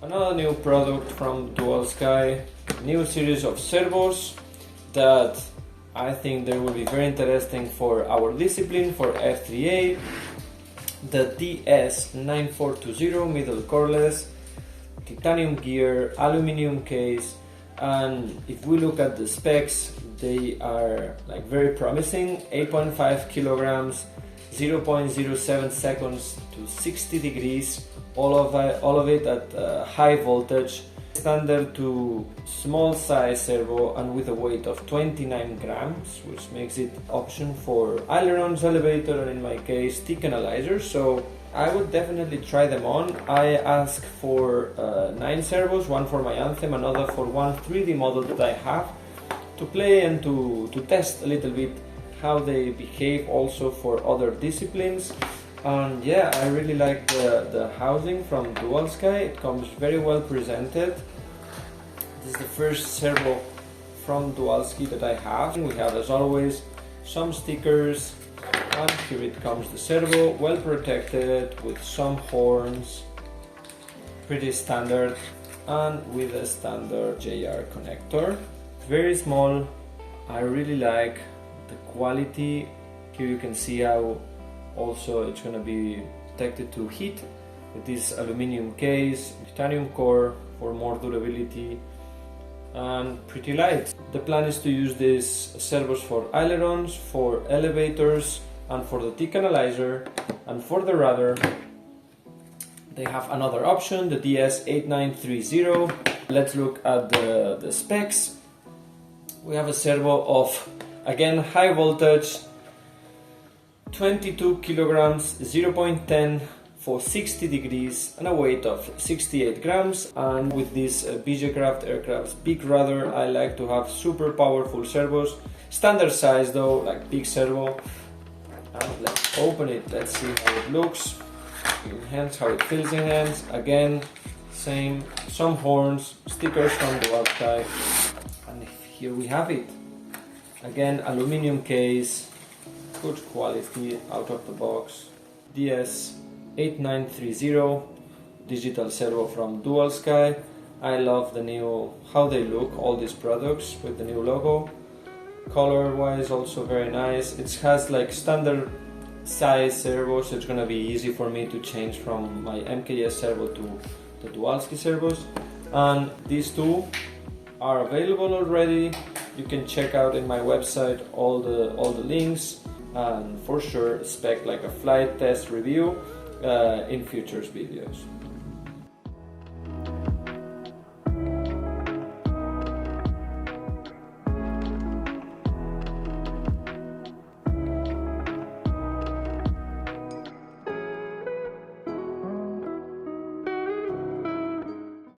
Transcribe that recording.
Another new product from Dualsky, new series of servos that I think they will be very interesting for our discipline, for F3A. The DS9420 middle coreless, titanium gear, aluminium case, and if we look at the specs, they are like very promising. 8.5 kilograms, 0.07 seconds to 60 degrees, all of it at high voltage, standard to small size servo, and with a weight of 29 grams, which makes it option for ailerons, elevator, and in my case thick analyzers. So I would definitely try them on. I asked for 9 servos, one for my Anthem, another for one 3D model that I have, to play and to test a little bit how they behave also for other disciplines. And yeah, I really like the housing from Dualsky. It comes very well presented. This is the first servo from Dualsky that I have. We have, as always, some stickers, and here it comes, the servo, well protected with some horns, pretty standard, and with a standard JR connector. Very small. I really like the quality. Here you can see how also it's going to be protected to heat with this aluminium case, titanium core for more durability, and pretty light. The plan is to use these servos for ailerons, for elevators, and for the thick analyzer. And for the rudder, they have another option, the DS8930. Let's look at the specs. We have a servo of, again, high voltage, 22 kilograms, 0.10 for 60 degrees, and a weight of 68 grams. And with this BJ Aircraft's big rudder, I like to have super powerful servos. Standard size though, like big servo. And let's open it, let's see how it looks in hands, how it feels in hands. Again, same, some horns, stickers from Dualsky, and here we have it. Again, aluminium case, good quality out of the box. DS8930 digital servo from Dualsky. I love the new, how they look, all these products with the new logo. Color wise also very nice. It has like standard size servos, so it's gonna be easy for me to change from my MKS servo to the Dualsky servos. And these two are available already. You can check out in my website all the links, and for sure expect like a flight test review in futures videos.